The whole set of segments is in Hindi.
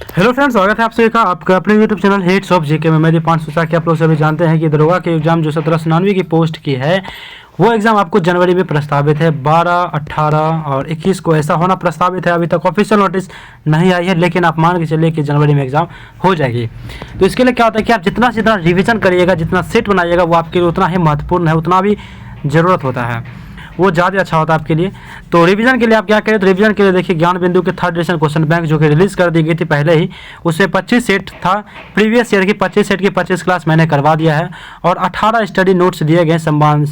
हेलो फ्रेंड्स, स्वागत है आप सभी का आपका अपने YouTube channel heads of GK में। मेरी 500 के आप लोग सभी जानते हैं कि दरोगा के एग्जाम जो 1799 की पोस्ट की है वो एग्ज़ाम आपको जनवरी में प्रस्तावित है। 12, 18 और 21 को ऐसा होना प्रस्तावित है। अभी तक ऑफिशियल नोटिस नहीं आई है, लेकिन आप मान के चलिए कि जनवरी में एग्ज़ाम हो जाएगी। तो इसके लिए क्या होता है कि आप जितना से जितना रिविज़न करिएगा, जितना सेट बनाइएगा, वो आपके लिए उतना ही महत्वपूर्ण है, उतना भी ज़रूरत होता है, वो ज़्यादा अच्छा होता है आपके लिए। तो रिवीजन के लिए आप क्या करें, तो रिवीजन के लिए देखिए ज्ञान बिंदु के 3rd एडिशन क्वेश्चन बैंक जो कि रिलीज़ कर दी गई थी पहले ही, उसमें 25 सेट था। प्रीवियस ईयर की 25 सेट की 25 क्लास मैंने करवा दिया है और 18 स्टडी नोट्स दिए गए समान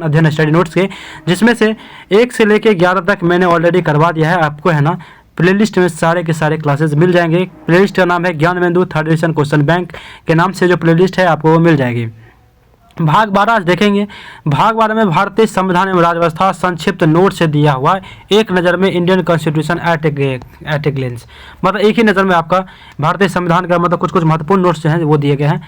अध्ययन स्टडी नोट्स के, जिसमें से 1 से लेकर 11 तक मैंने ऑलरेडी करवा दिया है। आपको है ना प्लेलिस्ट में सारे के सारे क्लासेस मिल जाएंगे। प्लेलिस्ट का नाम है ज्ञान बिंदु 3rd एडिशन क्वेश्चन बैंक के नाम से जो प्लेलिस्ट है आपको वो मिल जाएगी। भाग 12 आज देखेंगे। भाग 12 में भारतीय संविधान एवं राज्यव्यवस्था संक्षिप्त नोट से दिया हुआ है। एक नज़र में इंडियन कॉन्स्टिट्यूशन एट ए ग्लेंस, मतलब एक ही नज़र में आपका भारतीय संविधान का मतलब कुछ महत्वपूर्ण नोट्स जो हैं वो दिए गए हैं।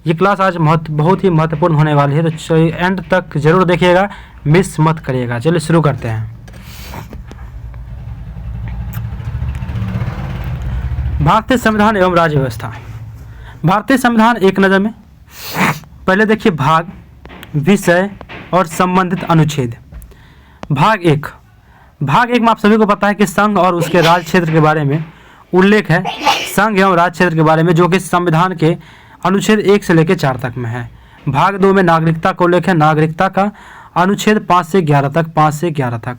ये क्लास आज बहुत ही महत्वपूर्ण होने वाली है, तो एंड तक जरूर देखिएगा, मिस मत करिएगा। चलिए शुरू करते हैं। भारतीय संविधान एवं राज्य व्यवस्था। भारतीय संविधान एक नज़र में पहले देखिए भाग, विषय और संबंधित अनुच्छेद। भाग एक में आप सभी को पता है कि संघ और उसके राज्य क्षेत्र के बारे में उल्लेख है। संघ एवं राज्य क्षेत्र के बारे में जो कि संविधान के अनुच्छेद 1 से लेकर 4 तक में है। भाग 2 में नागरिकता का उल्लेख है, नागरिकता का अनुच्छेद 5 से 11 तक।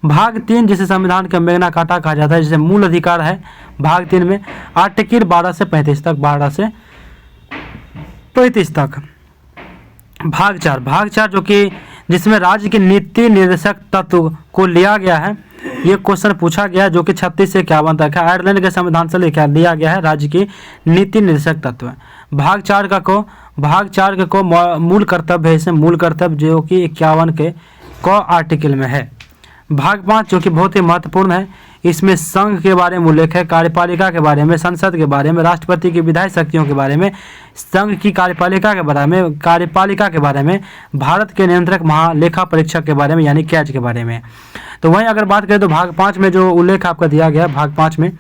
भाग 3 जिसे संविधान का मैग्ना कार्टा कहा जाता है, जिसे मूल अधिकार है। भाग 3 में आर्टिकल 12 से 35 तक। भाग 4 जो कि जिसमें राज्य के नीति निर्देशक तत्व को लिया गया है। ये क्वेश्चन पूछा गया जो कि 36 से 51 तक है। आयरलैंड के संविधान से लिया गया है राज्य की नीति निर्देशक तत्व। भाग 4 को मूल कर्तव्य है, इसमें मूल कर्तव्य जो कि 51 के आर्टिकल में है। भाग 5 जो कि बहुत ही महत्वपूर्ण है, इसमें संघ के बारे में उल्लेख है, कार्यपालिका के बारे में, संसद के बारे में, राष्ट्रपति की विधायी शक्तियों के बारे में, संघ की कार्यपालिका के बारे में, भारत के नियंत्रक महालेखा परीक्षक के बारे में यानी कैच के बारे में। तो वहीं अगर बात करें तो भाग 5 में जो उल्लेख आपका दिया गया भाग 5 में,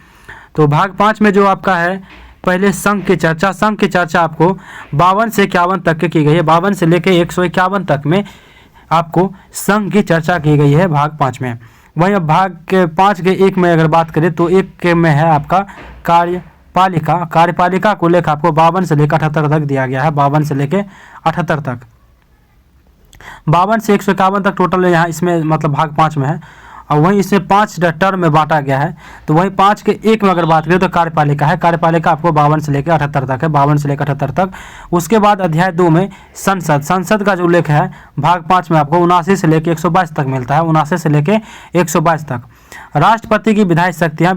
तो भाग 5 में जो आपका है पहले संघ की चर्चा आपको 52 से 51 तक की गई है। 52 से लेकर 151 तक में आपको संघ की चर्चा की गई है भाग 5 में। वहीं अब भाग के 5 के 1 में अगर बात करें तो 1 में है आपका कार्यपालिका को लेकर आपको 52 से लेकर 78 तक दिया गया है। 52 से लेकर 78 तक, 52 से 151 तक टोटल यहाँ इसमें मतलब भाग 5 में है। और वहीं इसमें 5 टर्म में बांटा गया है। तो वहीं 5 के 1 में अगर बात करें तो कार्यपालिका है। कार्यपालिका आपको 52 से लेकर 78 तक है, 52 से लेकर 78 तक। उसके बाद अध्याय 2 में संसद का जो उल्लेख है भाग 5 में आपको 79 से लेकर 122 तक मिलता है, 79 से लेकर 122 तक। राष्ट्रपति की विधायी शक्तियाँ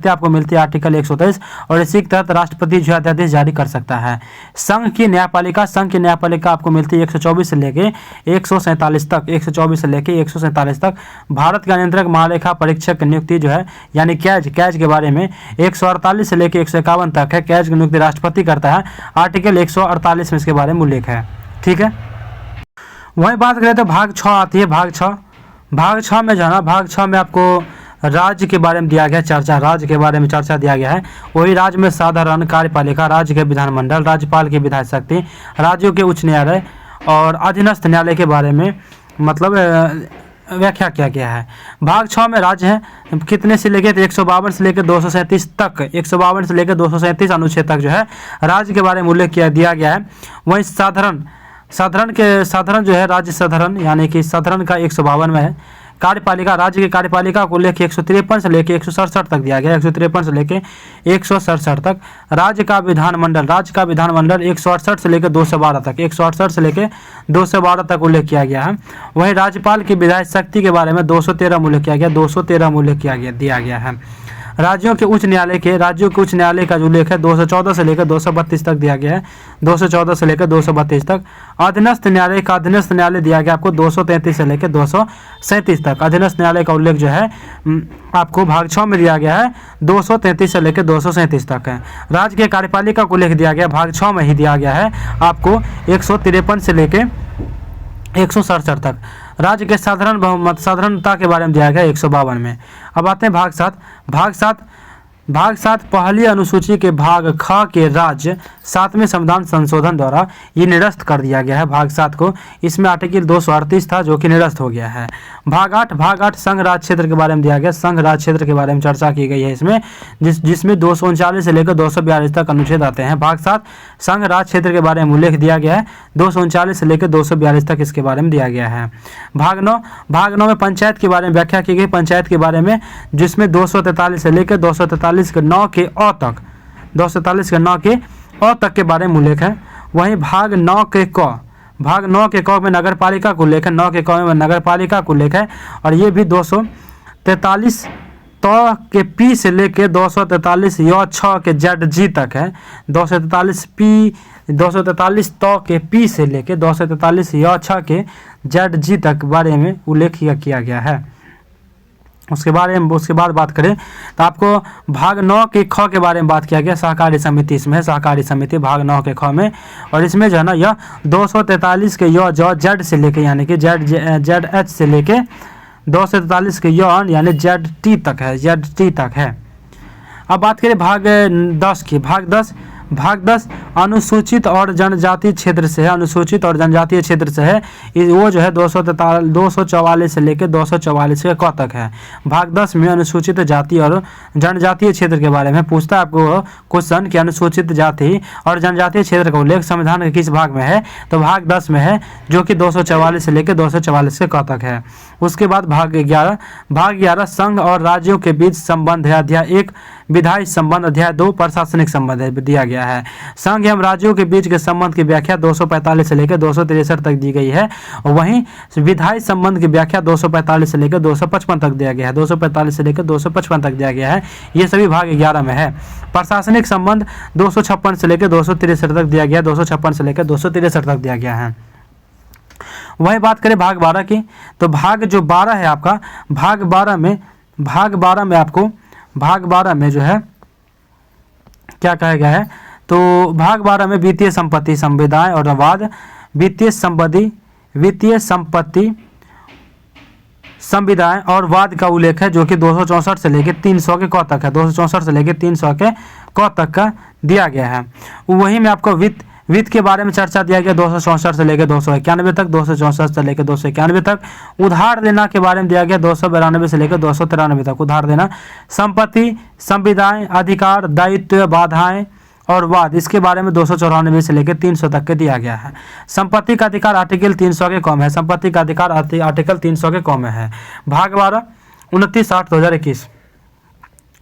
आपको मिलती है आर्टिकल 123 और इसी के तहत राष्ट्रपति जो अध्यादेश जारी कर सकता है। संघ की न्यायपालिका आपको मिलती है 124 से लेकर 147 तक, 124 से लेकर 147 तक। भारत का नियंत्रक महालेखा परीक्षक की नियुक्ति जो है यानी कैच के बारे में 148 से लेकर 151 तक है। कैच की नियुक्ति राष्ट्रपति करता है, आर्टिकल 148 में इसके बारे में उल्लेख है। ठीक है, वहीं बात करें तो भाग 6 आती है। भाग 6 में जाना, भाग 6 में आपको राज्य के बारे में दिया गया चर्चा, राज्य के बारे में चर्चा दिया गया है। वही राज्य में साधारण कार्यपालिका, राज्य के विधानमंडल, राज्यपाल की विधायी शक्ति, राज्यों के उच्च न्यायालय और अधीनस्थ न्यायालय के बारे में मतलब व्याख्या किया गया है। भाग 6 में राज्य है कितने से लेकर 152 से लेकर 237 तक, 152 से लेकर 237 अनुच्छेद तक जो है राज्य के बारे में उल्लेख दिया गया है। वहीं साधारण जो है राज्य साधारण यानी कि साधारण का 152 में है। कार्यपालिका, राज्य की कार्यपालिका को लेकर 153 से लेकर 167 तक दिया गया, 153 से लेकर 167 तक। राज्य का विधानमंडल 168 से लेकर 212 तक, 168 से लेकर 212 तक उल्लेख किया गया है। वहीं राज्यपाल की विधायी शक्ति के बारे में 213 उल्लेख किया गया, 213 उल्लेख दिया गया है। राज्यों के उच्च न्यायालय का जो उल्लेख है 214 से लेकर 232 तक दिया गया है, 214 से लेकर 232 तक। अधीनस्थ न्यायालय दिया गया आपको 233 से लेकर 237 तक। अधीनस्थ न्यायालय का उल्लेख जो है आपको भाग 6 में दिया गया है 233 से लेकर 237 तक है। राज्य के कार्यपालिका को उल्लेख दिया गया भाग 6 में ही दिया गया है आपको 153 से लेकर 167 तक। राज्य के साधारणता के बारे में दिया गया 152 में। अब आते हैं भाग 7। भाग 7 पहली अनुसूची के भाग ख के राज्य 7वें संविधान संशोधन द्वारा ये निरस्त कर दिया गया है भाग 7 को। इसमें आर्टिकल 238 था जो कि निरस्त हो गया है। भाग 8 संघ राज्य क्षेत्र के बारे में दिया गया। संघ राज्य क्षेत्र के बारे में चर्चा की गई है इसमें, जिसमें 239 से लेकर 242 तक अनुच्छेद आते हैं। भाग 7 संघ राज्य क्षेत्र के बारे में उल्लेख दिया गया है। 239 से लेकर 242 तक इसके बारे में दिया गया है। भाग 9 में पंचायत के बारे में व्याख्या की गई, पंचायत के बारे में, जिसमें 243 से लेकर 243 के 9 के अ तक 243 के 9 के अ तक के बारे में उल्लेख है। वहीं भाग 9 के क में नगर पालिका को उल्लेख है। 9 के क में नगर पालिका को उल्लेख है और ये भी 243 त के पी से लेके 243 य 6 के जेड जी तक है। 243 त के पी से लेके 243 य 6 के जेड जी तक बारे में उल्लेख किया गया है। उसके बाद बात करें तो आपको भाग 9 के ख के बारे में बात किया गया। सहकारी समिति इसमें है, सहकारी समिति भाग 9 के ख में, और इसमें जो है ना यह 243 के य ज जेड से लेके यानी कि जेड एच से लेके 243 के य यानी जेड टी तक है। अब बात करें भाग 10 की। भाग 10 अनुसूचित और जनजातीय क्षेत्र से है। अनुसूचित और जनजातीय क्षेत्र से है, वो जो है 244 से लेकर 244 के क तक है। भाग 10 में अनुसूचित जाति और जनजातीय क्षेत्र के बारे में पूछता है आपको क्वेश्चन कि अनुसूचित जाति और जनजातीय क्षेत्र का उल्लेख संविधान के किस भाग में है, तो भाग 10 में है, जो कि 244 से लेकर 244 के क तक है। उसके बाद भाग 11 संघ और राज्यों के बीच संबंध है। अध्याय 1 विधायी संबंध, अध्याय 2 प्रशासनिक संबंध दिया गया है। संघ एवं राज्यों के बीच के संबंध की व्याख्या 245 से लेकर 263 तक दी गई है। वहीं विधायी संबंध की व्याख्या 245 से लेकर 255 तक दिया गया है। 245 से लेकर 255 तक दिया गया है। ये सभी भाग 11 में है। प्रशासनिक संबंध 256 से लेकर 263 तक दिया गया है। 256 से लेकर 263 तक दिया गया है। वही बात करें भाग 12 की, तो भाग जो 12 है आपका, भाग 12 में जो है क्या कहा गया है, तो भाग 12 में वित्तीय संपत्ति संविदाएं और वाद, वित्तीय संपत्ति संविदाएं और वाद का उल्लेख है, जो कि 264 से लेकर 300 के क तक है। 264 से लेकर 300 के क तक का दिया गया है। वहीं में आपको वित्त के बारे में चर्चा दिया गया 264 से लेकर 291 तक, 264 से लेकर 291 तक। उधार देना के बारे में दिया गया 292 से लेकर 293 तक, उधार देना। संपत्ति संविदाएं, अधिकार, दायित्व, बाधाएं और वाद, इसके बारे में 294 से लेकर 300 तक के दिया गया है। संपत्ति का अधिकार आर्टिकल 300 के कम है। संपत्ति का अधिकार आर्टिकल 300 के कम है। भाग 12 29/8/2021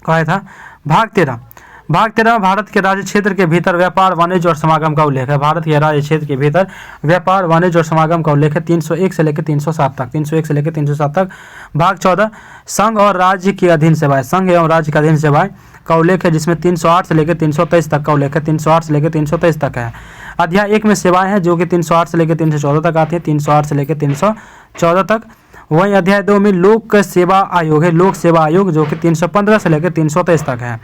कहा था। भाग 13 में भारत के राज्य क्षेत्र के भीतर व्यापार, वाणिज्य और समागम का उल्लेख है। भारत के राज्य क्षेत्र के भीतर व्यापार, वाणिज्य और समागम का उल्लेख है 301 से लेकर 307 तक। 301 से लेकर 307 तक। भाग 14 संघ और राज्य की अधीन सेवाएं, संघ एवं राज्य की अधीन सेवाएं का उल्लेख है, जिसमें 308 से लेकर 323 तक का उल्लेख है। 308 से लेकर 323 तक है। अध्याय 1 में सेवाएं हैं, जो कि 308 से लेकर 314 तक आती है। 308 से लेकर 314 तक। वहीं अध्याय 2 में लोक सेवा आयोग है, लोक सेवा आयोग, जो कि 315 से लेकर 323 तक है।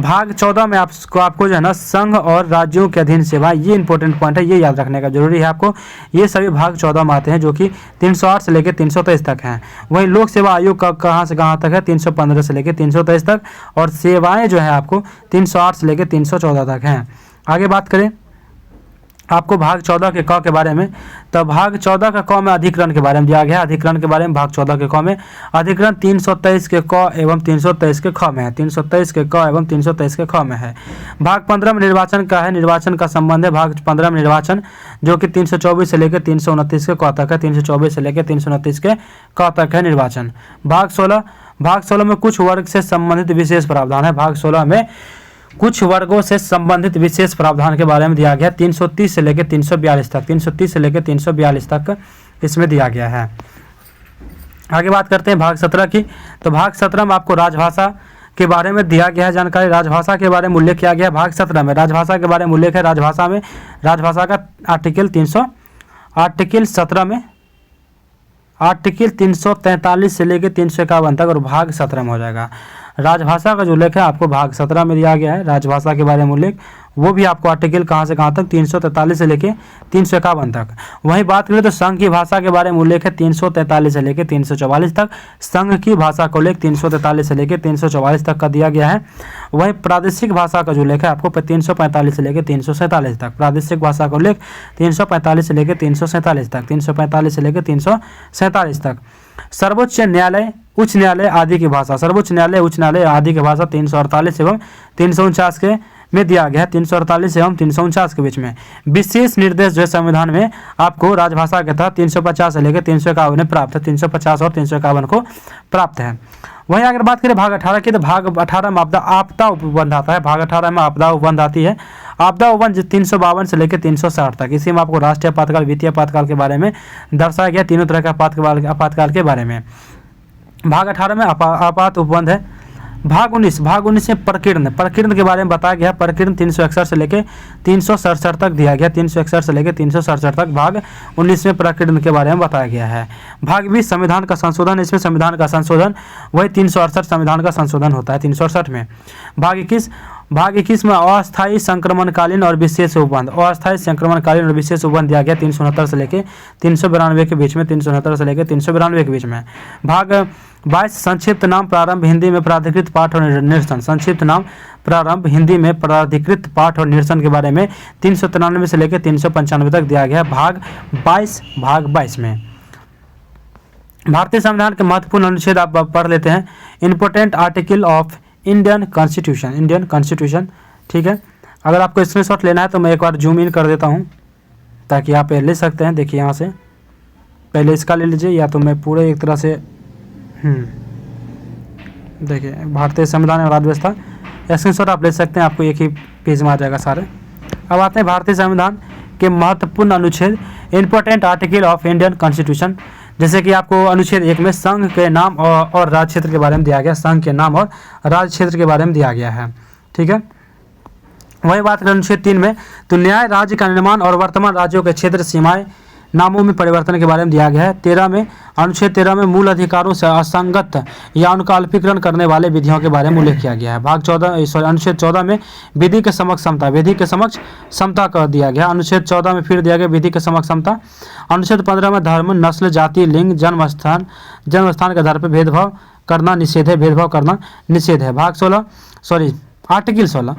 भाग 14 में आपको जो है ना संघ और राज्यों के अधीन सेवा, ये इंपॉर्टेंट पॉइंट है, ये याद रखने का जरूरी है आपको। ये सभी भाग 14 में आते हैं, जो कि 308 से लेकर 323 तक हैं। वहीं लोक सेवा आयोग का कहाँ से कहाँ तक है, 315 से लेकर 323 तक, और सेवाएं जो है आपको 308 से लेकर 314 तक हैं। आगे बात करें आपको भाग 14 के क के बारे में, तो भाग 14 का क में अधिकरण के बारे में दिया गया है। अधिकरण के बारे में भाग 14 के क में, अधिकरण 323 के क एवं 323 के ख में है। 323 के क एवं 323 के ख में है। भाग 15 में निर्वाचन का है, निर्वाचन का संबंध है। भाग 15 में निर्वाचन, जो कि 324 से लेकर 329 के क तक है। 324 से लेकर 329 के क तक है निर्वाचन। भाग 16 में कुछ वर्ग से संबंधित विशेष प्रावधान है। भाग 16 में कुछ वर्गों से संबंधित विशेष प्रावधान के बारे में दिया गया 330 से लेकर 342 तक। 330 से लेकर 342 तक इसमें दिया गया है। आगे बात करते हैं भाग 17 की, तो भाग 17 में आपको राजभाषा के बारे में दिया गया है जानकारी। राजभाषा के बारे में उल्लेख किया गया भाग 17 में। राजभाषा के बारे में उल्लेख है। राजभाषा का आर्टिकल 17 में आर्टिकल 343 से लेकर 351 तक, और भाग 17 में हो जाएगा। राजभाषा का जो उल्लेख है आपको भाग 17 में दिया गया है। राजभाषा के बारे में उल्लेख, वो भी आपको आर्टिकल कहाँ से कहाँ तक, 343 से लेकर 351 तक। वहीं बात करें तो संघ की भाषा के बारे में उल्लेख है 343 से लेकर 344 तक। संघ की भाषा का उल्लेख 343 से लेकर 344 तक का दिया गया है। वहीं प्रादेशिक भाषा का जो उल्लेख है आपको 345 से लेकर 347 तक, प्रादेशिक भाषा का उल्लेख 345 से लेकर 347 तक, 345 से लेकर 347 तक। सर्वोच्च न्यायालय, उच्च न्यायालय आदि की भाषा, सर्वोच्च न्यायालय, उच्च न्यायालय आदि की भाषा 348 एवं 349 के में दिया गया है, 348 एवं 349 के बीच में। विशेष निर्देश जो है संविधान में आपको राजभाषा के तहत 350 से लेकर 351 में प्राप्त है, 350 और 351 को प्राप्त है। वहीं अगर बात करें भाग 18 की, तो भाग 18 में आपदा उपबंध आता है, भाग 18 में आपदा उपबंध आती है। आपदा उपबंध 352 से लेकर 360 तक, इसी में आपको राष्ट्रीय आपातकाल, वित्तीय आपातकाल के बारे में दर्शाया गया, तीनों तरह के आपातकाल के बारे में। भाग 18 में आपात उपबंध है। भाग 19 में प्रकीर्णन के बारे में बताया गया। प्रकीर्णन 361 से लेकर 367 तक दिया गया, 361 से लेकर 367 तक भाग 19 में प्रकीर्णन के बारे में बताया गया है। भाग 20 संविधान का संशोधन, इसमें संविधान का संशोधन वही 368 संविधान का संशोधन होता है 368 में। भाग 21 में अस्थायी संक्रमणकालीन और विशेष उपबंध, अस्थायी संक्रमणकालीन और विशेष उपबंध दिया गया 369 से लेकर 392 के बीच में, 369 से लेकर 392 के बीच में। भाग 22 संक्षिप्त नाम प्रारंभ हिंदी में प्राधिकृत पाठ और निरसन, संक्षिप्त नाम प्रारंभ हिंदी में प्राधिकृत पाठ और निरसन के बारे में 393 से लेकर 395 तक दिया गया। भाग 22 में भारतीय संविधान के महत्वपूर्ण अनुच्छेद आप पढ़ लेते हैं। Important article of Indian constitution, ठीक है। अगर आपको स्क्रीनशॉट लेना है तो मैं एक बार जूम इन कर देता हूं ताकि आप ले सकते हैं। देखिए यहाँ से पहले इसका ले लीजिए, या तो मैं पूरे एक तरह से देखिए भारतीय संविधान और राज्य व्यवस्था, स्क्रीनशॉट आप ले सकते हैं, आपको एक ही पेज में आ जाएगा सारे। अब आते हैं भारतीय संविधान के महत्वपूर्ण अनुच्छेद, important article of Indian constitution. जैसे कि आपको अनुच्छेद 1 में संघ के नाम और राज्य क्षेत्र के बारे में दिया गया, संघ के नाम और राज्य क्षेत्र के बारे में दिया गया है, ठीक है। वही बात करें अनुच्छेद 3 में, तो न्याय राज्य का निर्माण और वर्तमान राज्यों के क्षेत्र सीमाएं नामों में परिवर्तन के बारे में दिया गया है। 13 में, अनुच्छेद 13 में मूल अधिकारों से असंगत या उनका अल्पीकरण करने वाले विधियों के बारे में उल्लेख किया गया है। अनुच्छेद 14 में विधि के समक्ष समता कर दिया गया। अनुच्छेद 14 में फिर दिया गया विधि के समक्ष समता। अनुच्छेद 15 में धर्म, नस्ल, जाति, लिंग, जन्म स्थान के आधार पर भेदभाव करना निषेध है। आर्टिकल 16,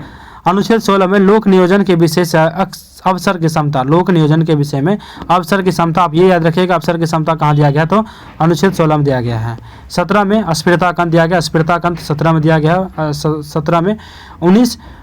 अनुच्छेद 16 में लोक नियोजन के विषय से अवसर की समता, लोक नियोजन के विषय में अवसर की समता, आप ये याद रखिएगा अवसर की समता कहाँ दिया गया, तो अनुच्छेद 16 में दिया गया है। 17 में अस्पृश्यता दिया गया, अस्पृश्यता 17 में दिया गया। 17 में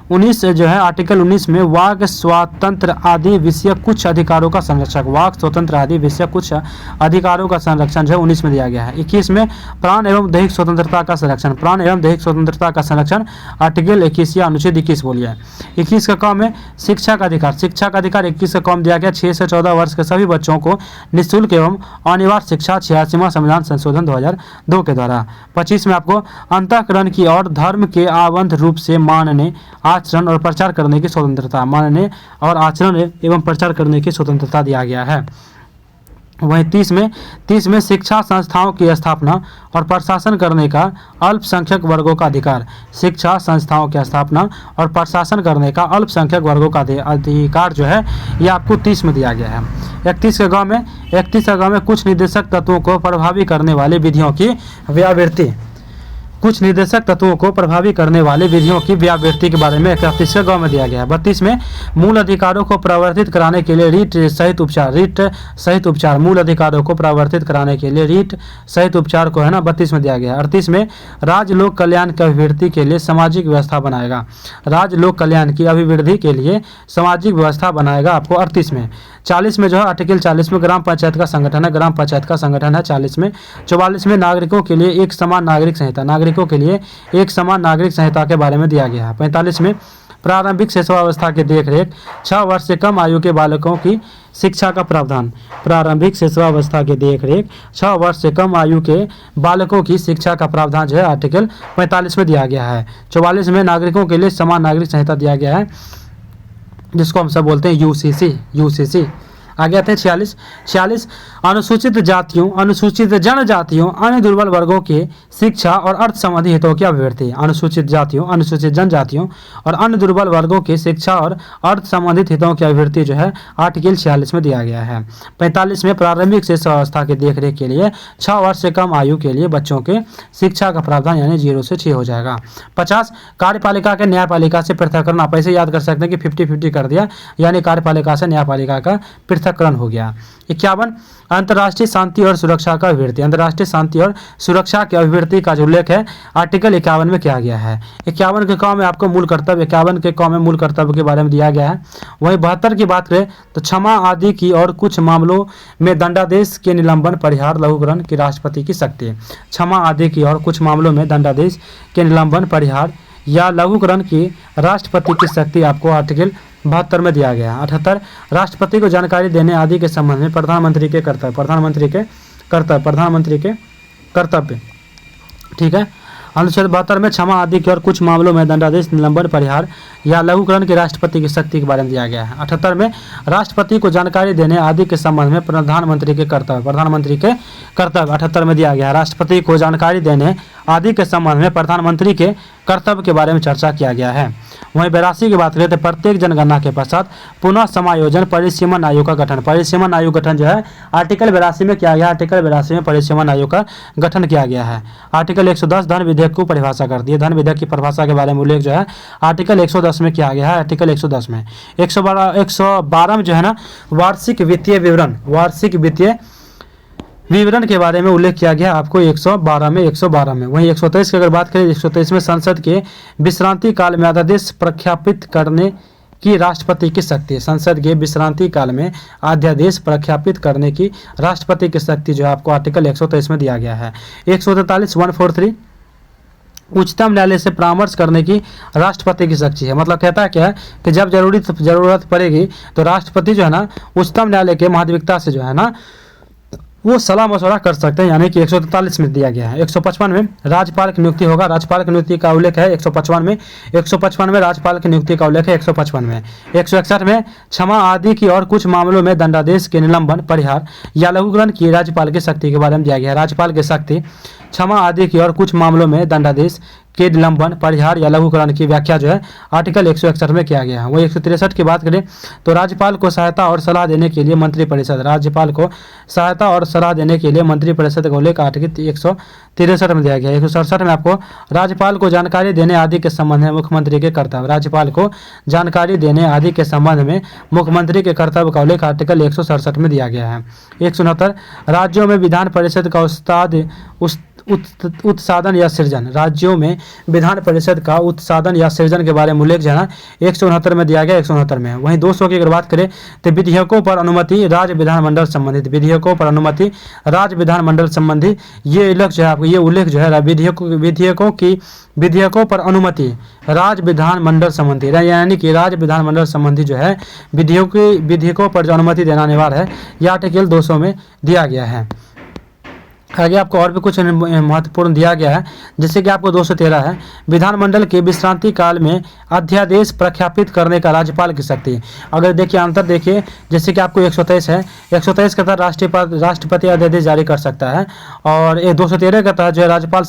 19 जो है आर्टिकल 19 में वाक स्वातंत्र आदि विषय कुछ अधिकारों का संरक्षक, वाक स्वतंत्र आदि विषय कुछ अधिकारों का संरक्षण जो है 19 में दिया गया है। 21 में प्राण एवं दैहिक स्वतंत्रता का संरक्षण, प्राण एवं दैहिक स्वतंत्रता का संरक्षण आर्टिकल 21 या अनुच्छेद 21 बोलिए। 21 का काम है शिक्षा का अधिकार, शिक्षा का अधिकार 21 का काम दिया गया 6 से 14 वर्ष के सभी बच्चों को निःशुल्क एवं अनिवार्य शिक्षा 86वां संविधान संशोधन 2002 के द्वारा। 25 में आपको अंतःकरण की और धर्म के आबद्ध रूप से मानने, आचरण और प्रचार करने की स्वतंत्रता, मानने और आचरण एवं प्रचार करने की स्वतंत्रता दिया गया है। वहीं 30 में शिक्षा संस्थाओं की स्थापना और प्रशासन करने का अल्पसंख्यक वर्गों का अधिकार, शिक्षा संस्थाओं की स्थापना और प्रशासन करने का अल्पसंख्यक वर्गों का अधिकार जो है ये आपको 30 में दिया गया है। 31 के गाँव में कुछ निर्देशक तत्वों को प्रभावी करने वाले विधियों की व्यावृत्ति, कुछ निर्देशक तत्वों को प्रभावी करने वाले विधियों की व्यावृत्ति के बारे में 31 गाँव में दिया गया है। 32 में मूल अधिकारों को प्रवर्तित कराने के लिए रीट सहित उपचार, मूल अधिकारों को प्रवर्तित कराने के लिए रीट सहित उपचार को है ना 32 में दिया गया है। 38 में राज्य लोक कल्याण की अभिवृद्धि के लिए सामाजिक व्यवस्था बनाएगा, राज्य लोक कल्याण की अभिवृद्धि के लिए सामाजिक व्यवस्था बनाएगा आपको 38 में। 40 में जो है आर्टिकल 40 में ग्राम पंचायत का संगठन है, ग्राम पंचायत का संगठन है 40 में। 44 में नागरिकों के लिए एक समान नागरिक संहिता, नागरिकों के लिए एक समान नागरिक संहिता के बारे में दिया गया है। 45 में प्रारंभिक शिशुअवस्था की देखरेख, 6 वर्ष से कम आयु के बालकों की शिक्षा का प्रावधान, प्रारंभिक शिशुअवस्था की देखरेख, 6 वर्ष से कम आयु के बालकों की शिक्षा का प्रावधान जो है आर्टिकल 45 में दिया गया है। 44 में नागरिकों के लिए समान नागरिक संहिता दिया गया है, जिसको हम सब बोलते हैं यूसीसी। आगे आते हैं 46 अनुसूचित जातियों, अनुसूचित जनजातियों, अन्य दुर्बल वर्गों के शिक्षा और अर्थ संबंधी हितों की अभिव्यक्ति। अनुसूचित जातियों, अनुसूचित जनजातियों और अन्य दुर्बल वर्गों के शिक्षा और अर्थ संबंधित हितों की अभिव्यक्ति जो है आर्टिकल 46 में दिया गया है। 45 में प्रारंभिक शिक्षा व्यवस्था की देखरेख के लिए 6 वर्ष से कम आयु के लिए बच्चों के शिक्षा का प्रावधान यानी 0 से 6 हो जाएगा। 50 कार्यपालिका के न्यायपालिका से पृथककरण, आप ऐसे याद कर सकते हैं कि 50-50 कर दिया, यानी कार्यपालिका से न्यायपालिका का पृथककरण हो गया। 51 अंतर्राष्ट्रीय शांति और सुरक्षा का अभिवृद्धि, अंतर्राष्ट्रीय शांति और सुरक्षा की अभिवृद्धि का जो उल्लेख है आर्टिकल 51 में किया गया है। 51 के कौ में आपको मूल कर्तव्य, 51 के कौ में मूल कर्तव्य के बारे में दिया गया है। वहीं 72 की बात करें तो क्षमा आदि की और कुछ मामलों में दंडादेश के निलंबन, परिहार, लघुकरण की राष्ट्रपति की शक्ति। क्षमा आदि की और कुछ मामलों में दंडादेश के निलंबन, परिहार या लघुकरण की राष्ट्रपति की शक्ति आपको आर्टिकल 72 में दिया गया है। 78 राष्ट्रपति को जानकारी देने आदि के संबंध में प्रधानमंत्री के कर्तव्य, प्रधानमंत्री के कर्तव्य, ठीक है। अनुच्छेद 72 में क्षमा आदि के और कुछ मामलों में दंडादेश, निलंबन, परिहार या लघुकरण की राष्ट्रपति की शक्ति के बारे में दिया गया है। 78 में राष्ट्रपति को जानकारी देने आदि के संबंध में प्रधानमंत्री के कर्तव्य, 78 में दिया गया है। राष्ट्रपति को जानकारी देने आदि के संबंध में प्रधानमंत्री के कर्तव्य के बारे में चर्चा किया गया है। वहीं 82 की बात करें तो प्रत्येक जनगणना के पश्चात पुनः समायोजन परिसीमन आयोग का गठन, परिसीमन आयोग गठन जो है आर्टिकल 82 में किया गया। आर्टिकल 82 में परिसीमन आयोग का गठन किया गया है। आर्टिकल 110 धन विधेयक को परिभाषा कर दी है। धन विधेयक की परिभाषा के बारे में उल्लेख जो है आर्टिकल 110 में किया गया है। आर्टिकल 110 में 112 में जो है ना वार्षिक वित्तीय विवरण के बारे में उल्लेख किया गया आपको 112 में। वहीं 123 की अगर बात करें, 123 में संसद के विश्रांति काल में अध्यादेश प्रख्यापित करने की राष्ट्रपति की शक्ति, संसद के विश्रांति काल में अध्यादेश प्रख्यापित करने की राष्ट्रपति की शक्ति जो है आपको आर्टिकल 123 में दिया गया है। 143 उच्चतम न्यायालय से परामर्श करने की राष्ट्रपति की शक्ति है। मतलब कहता है क्या है कि जब जरूरत पड़ेगी तो राष्ट्रपति जो है ना उच्चतम न्यायालय के महाधिवक्ता से जो है ना वो सलाह मशवरा कर सकते हैं, यानी कि 143 में दिया गया है। 155 में राज्यपाल की नियुक्ति होगा, राज्यपाल की नियुक्ति का उल्लेख है 155 में राज्यपाल की नियुक्ति का उल्लेख है 155 में। 161 में क्षमा आदि की और कुछ मामलों में दंडादेश के निलंबन, परिहार या लघुकरण की राज्यपाल की शक्ति के बारे में दिया गया है। राज्यपाल की शक्ति क्षमा आदि की और कुछ मामलों में दंडादेश के निलंबन, परिहार या लघुकरण की व्याख्या जो है आर्टिकल 161 में किया गया है। वही 163 की बात करें तो राज्यपाल को सहायता और सलाह देने के लिए मंत्रिपरिषद, राज्यपाल को सहायता और सलाह देने के लिए मंत्रिपरिषद को लेकर आर्टिकल 163 में दिया गया है। 167 में आपको राज्यपाल को जानकारी देने आदि के संबंध में मुख्यमंत्री के कर्तव्य, राज्यपाल को जानकारी देने आदि के संबंध में मुख्यमंत्री के कर्तव्य का उल्लेख आर्टिकल 167 में दिया गया है। 169 राज्यों में विधान परिषद का उत्साधन या सृजन, राज्यों में विधान परिषद का उत्साधन या सृजन के बारे में उल्लेख जो है 169 में दिया गया 169 में। वहीं 200 की अगर बात करें तो विधेयकों पर अनुमति राज्य विधानमंडल संबंधित, विधेयकों पर अनुमति राज्य विधानमंडल संबंधी ये उल्लेख जो है आपको, ये उल्लेख जो है विधेयकों पर अनुमति राज्य विधानमंडल संबंधी, यानी कि राज्य विधानमंडल संबंधी जो है विधेयकों पर जो अनुमति देना अनिवार्य है यह आर्टिकल 200 में दिया गया है। आगे आपको और भी कुछ महत्वपूर्ण दिया गया है, जैसे कि आपको 213 है विधानमंडल के विश्रांति काल में अध्यादेश प्रख्यापित करने का राज्यपाल की शक्ति। अगर देखिए अंतर देखिए, जैसे कि आपको 123 है, 123 के तहत राष्ट्रपति अध्यादेश जारी कर सकता है और 213 के तहत जो है राज्यपाल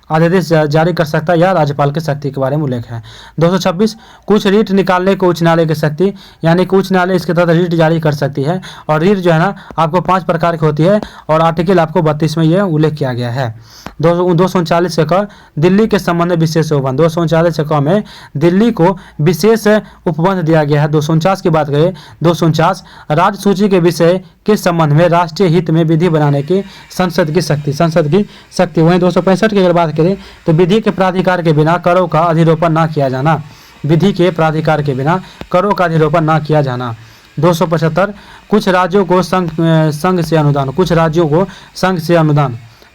अध्यादेश जारी कर सकता है या राज्यपाल की शक्ति के बारे में उल्लेख है। 226 कुछ रीट निकालने को उच्च न्यायालय की शक्ति, यानी कि उच्च न्यायालय इसके तहत रीट जारी कर सकती है और रीट जो है ना आपको 5 प्रकार की होती है और आर्टिकल आपको 32 में यह उल्लेख किया गया है। 239 से क दिल्ली के संबंध में विशेष उपबंध, 239 से क में दिल्ली को विशेष उपबंध दिया गया है। 249 की बात करें, 249 राज्य सूची के विषय के संबंध में राष्ट्रीय हित में विधि बनाने की संसद की शक्ति। वहीं 265 की अगर बात करें तो विधि के प्राधिकार के बिना करों का अधिरोपण न किया जाना, विधि के प्राधिकार के बिना करों का अधिरोपण न किया जाना। 275 कुछ राज्यों को संघ से अनुदान।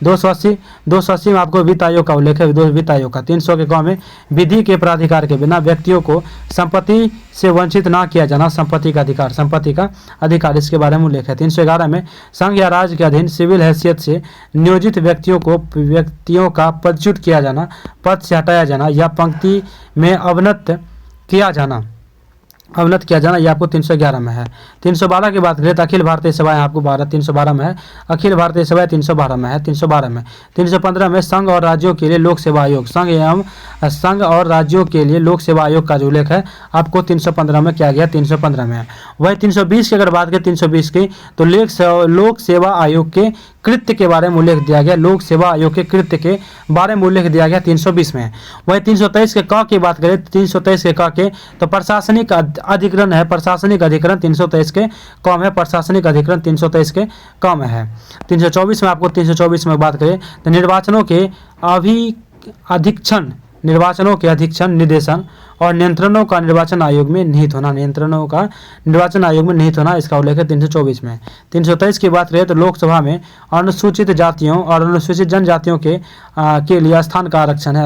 280 में आपको वित्त आयोग का उल्लेख है, वित्त आयोग का। 300 के गाँव में विधि के प्राधिकार के बिना व्यक्तियों को संपत्ति से वंचित ना किया जाना, संपत्ति का अधिकार इसके बारे में उल्लेख है। 311 में संघ या राज्य के अधीन सिविल हैसियत से नियोजित व्यक्तियों का पदच्युत किया जाना, पद से हटाया जाना या पंक्ति में अवनत किया जाना अवनत किया जाना, ये आपको 311 में है। 312 की बात करें तो अखिल भारतीय सेवाएं आपको 312 में है। अखिल भारतीय सेवाएं 312 में है, 312 में। 315 में संघ और राज्यों के लिए लोक सेवा आयोग, संघ और राज्यों के लिए लोक सेवा आयोग का जो उल्लेख है आपको 315 में किया गया, 315 में है। वही 320 की अगर बात करें 320 की, तो लोक सेवा आयोग के कृत्य के बारे में उल्लेख दिया गया, लोक सेवा आयोग के कृत्य के बारे में उल्लेख दिया गया 320 में। वही 323 के क की बात करें, 323 के क के तो प्रशासनिक अधिकरण है, प्रशासनिक अधिकरण 323 के क में, प्रशासनिक अधिकरण 323 के क में है। 324 में आपको 324 में बात करें तो निर्वाचनों के अधीक्षण, निर्देशन और नियंत्रणों का निर्वाचन आयोग में निहित होना, नियंत्रणों का निर्वाचन आयोग में निहित होना, इसका उल्लेख है 324 में। 323 की बात करें तो लोकसभा में अनुसूचित जातियों और अनुसूचित जनजातियों के लिए स्थान का आरक्षण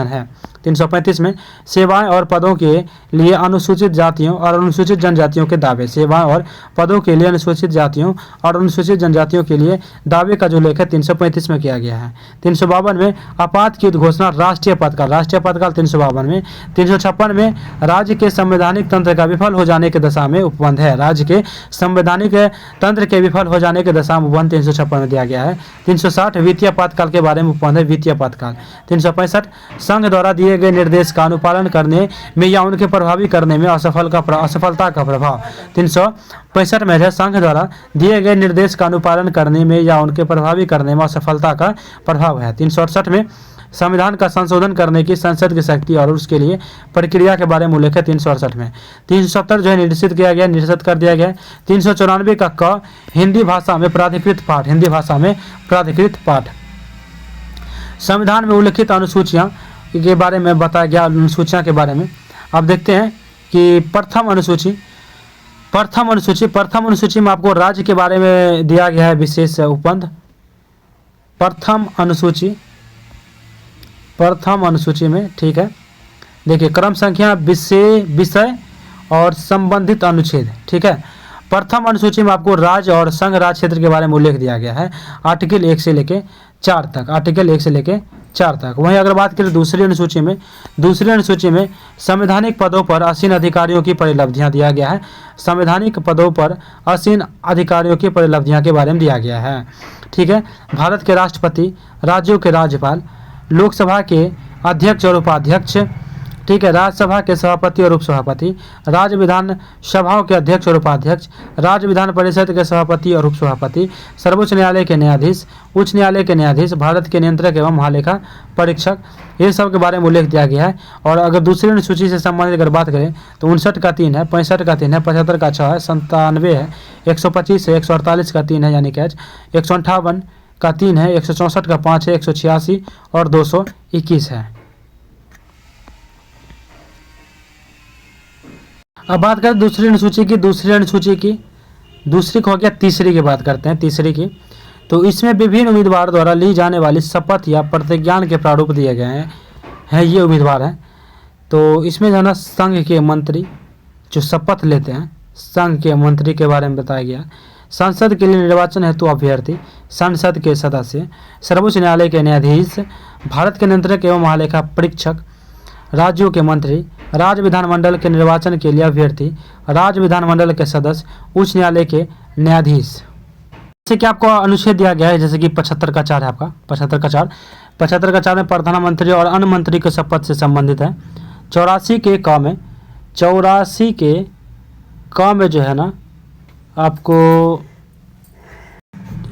है। 335 में सेवाएं और पदों के लिए अनुसूचित जातियों और अनुसूचित जनजातियों के दावे, सेवाएं और पदों के लिए अनुसूचित जातियों और अनुसूचित जनजातियों के लिए दावे का जो उल्लेख है 335 में किया गया है। 352 में आपात की घोषणा, राष्ट्रीय पदकाल 352 में। 356 में राज्य के संवैधानिक तंत्र का विफल हो जाने की दशा में उपबंध है, राज्य के संवैधानिक तंत्र के विफल हो जाने की दशा में उपबंध 356 में दिया गया है। 360 वित्तीय आपातकाल के बारे में उपबंध है, वित्तीय आपातकाल। 365 संघ द्वारा दिए गए निर्देश का अनुपालन करने में या उनके प्रभावी करने में असफलता का प्रभाव। 365 में है संघ द्वारा दिए गए निर्देश का अनुपालन करने में या उनके प्रभावी करने में असफलता का प्रभाव है। 368 में संविधान का संशोधन करने की संसद की शक्ति और उसके लिए प्रक्रिया के बारे में उल्लेख है 368 में। 370 जो है निश्चित कर दिया गया। 394 का क हिंदी भाषा में प्राधिकृत पाठ, संविधान में उल्लिखित अनुसूचियां के बारे में बताया गया, अनुसूचियां के बारे में। अब देखते हैं कि प्रथम अनुसूची में आपको राज्य के बारे में दिया गया है विशेष उपबंध। प्रथम अनुसूची में, ठीक है, देखिए क्रम संख्या, विषय और संबंधित अनुच्छेद, ठीक है। प्रथम अनुसूची में आपको राज्य और संघ राज क्षेत्र के बारे में उल्लेख दिया गया है, आर्टिकल 1 से लेके 4 तक। वहीं अगर बात करें दूसरी अनुसूची में संवैधानिक पदों पर आसीन अधिकारियों की परिलब्धियां दिया गया है, संवैधानिक पदों पर आसीन अधिकारियों की परिलब्धियां के बारे में दिया गया है, ठीक है। भारत के राष्ट्रपति, राज्यों के राज्यपाल, लोकसभा के अध्यक्ष और उपाध्यक्ष, ठीक है, राज्यसभा के सभापति और उपसभापति, राज्य विधान सभाओं के अध्यक्ष और उपाध्यक्ष, राज्य विधान परिषद के सभापति और उपसभापति, सर्वोच्च न्यायालय के न्यायाधीश, उच्च न्यायालय के न्यायाधीश, भारत के नियंत्रक एवं महालेखा परीक्षक, ये सब के बारे में उल्लेख दिया गया है। और अगर दूसरी अनुसूची से संबंधित अगर बात करें तो 59 का 3 है, 65 का 3 है, 75 का 6 है, 97 है, 125 है, 148 का 3 है यानी कैच, 158 का 3 है, 164 का 5 है, 186 और 221 है। अब बात करें दूसरी अनुसूची की दूसरी को हो गया, तीसरी की बात करते हैं। तीसरी की तो इसमें विभिन्न उम्मीदवार द्वारा ली जाने वाली शपथ या प्रतिज्ञान के प्रारूप दिए गए हैं, ये उम्मीदवार हैं। तो इसमें जो है ना संघ के मंत्री जो शपथ लेते हैं, संघ के मंत्री के बारे में बताया गया। संसद के लिए निर्वाचन हेतु अभ्यर्थी, संसद के सदस्य, सर्वोच्च न्यायालय के न्यायाधीश, भारत के नियंत्रक एवं महालेखा परीक्षक, राज्यों के मंत्री, राज्य विधानमंडल के निर्वाचन के लिए अभ्यर्थी, राज्य विधानमंडल के सदस्य, उच्च न्यायालय के न्यायाधीश। जैसे कि आपको अनुच्छेद दिया गया है, जैसे कि 75 का 4 है आपका, 75 का 4 में प्रधानमंत्री और अन्य मंत्री के शपथ से संबंधित है। 84 के क में जो है ना आपको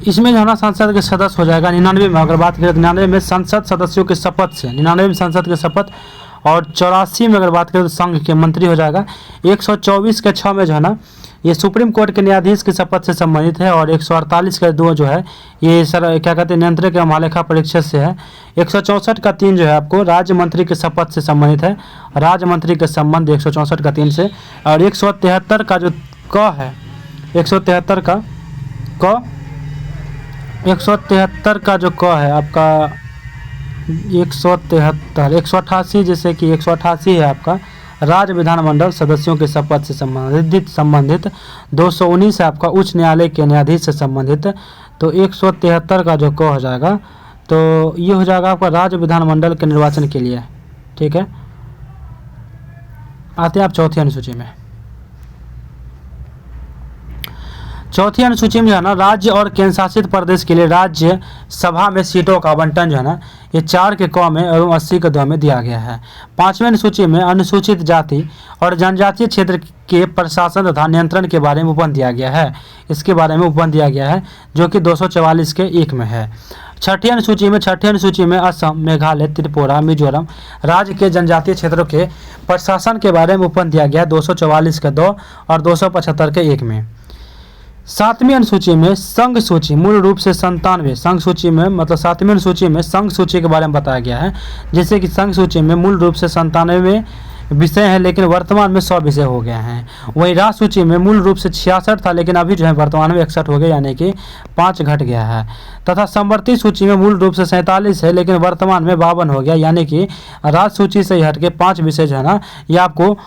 इसमें जो है ना संसद के सदस्य हो जाएगा। 99 में अगर बात करें तो 99 में संसद सदस्यों के शपथ से, 99 में संसद के शपथ, और 84 में अगर बात करें तो संघ के मंत्री हो जाएगा। 124 के 6 में जो है ना ये सुप्रीम कोर्ट के न्यायाधीश के शपथ से संबंधित है। और 148 का 2 जो है ये क्या कहते हैं नियंत्रक एवं महालेखा परीक्षक से है। 164 का 3 जो है आपको राज्य मंत्री के शपथ से संबंधित है, राज्य मंत्री के संबंध 164 का 3 से। और 173 का जो क है, 173 का जो क है आपका 173, 188 जैसे कि 188 है आपका राज्य विधानमंडल सदस्यों के शपथ से संबंधित 219 है आपका उच्च न्यायालय के न्यायाधीश से संबंधित। तो 173 का जो क हो जाएगा तो ये हो जाएगा आपका राज्य विधानमंडल के निर्वाचन के लिए, ठीक है। आते हैं आप चौथी अनुसूची में। चौथी अनुसूची में जो है ना राज्य और केंद्र शासित प्रदेश के लिए राज्य सभा में सीटों का आवंटन जो है ना ये 4 के क में एवं 80 के 2 में दिया गया है। 5वीं अनुसूची में अनुसूचित जाति और जनजातीय क्षेत्र के प्रशासन तथा नियंत्रण के बारे में उपबंध दिया गया है। इसके बारे में उपबंध दिया गया है जो कि 244 के 1 में है। छठी अनुसूची में असम, मेघालय, त्रिपुरा, मिजोरम राज्य के जनजातीय क्षेत्रों के प्रशासन के बारे में उपबंध दिया गया है 244 के 2 और 275 के 1 में। 7वीं अनुसूची में संघ सूची मूल रूप से 97 संघ सूची में मतलब 7वीं अनुसूची में संघ सूची के बारे में बताया गया है, जैसे कि संघ सूची में मूल रूप से 97 विषय हैं लेकिन वर्तमान में 100 विषय हो गए हैं। वहीं राज सूची में मूल रूप से 66 था लेकिन अभी जो है वर्तमान में 61 हो गया यानी कि 5 घट गया है। तथा समवर्ती सूची में मूल रूप से 47 है लेकिन वर्तमान में 52 हो गया यानी कि राज सूची से हट के 5 विषय जो है ना ये आपको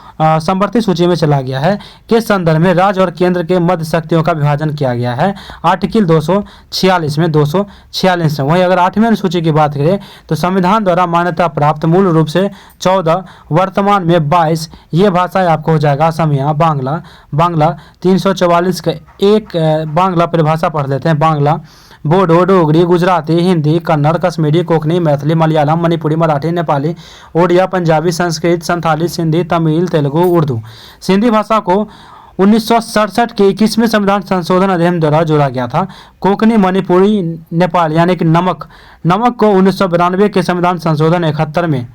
समवर्ती सूची में चला गया है। के संदर्भ में राज्य और केंद्र के मध्य शक्तियों का विभाजन किया गया है आर्टिकल 246 में 246 में। वहीं अगर 8वीं अनुसूची की बात करें तो संविधान द्वारा मान्यता प्राप्त मूल रूप से 14 वर्तमान में 22 ये भाषाएं आपको हो जाएगा असमिया, बांग्ला 344 का 1 बांग्ला परिभाषा पढ़ लेते हैं। बांग्ला, बोडो, डोगरी, गुजराती, हिंदी, कन्नड़, कश्मीरी, कोंकणी, मैथिली, मलयालम, मणिपुरी, मराठी, नेपाली, ओडिया, पंजाबी, संस्कृत, संथाली, सिंधी, तमिल, तेलुगु, उर्दू। सिंधी भाषा को 1967 के 21वें संविधान संशोधन अधिनियम द्वारा जोड़ा गया था। कोंकणी, मणिपुरी, नेपाल यानी कि नमक को 1992 के संविधान संशोधन 71 में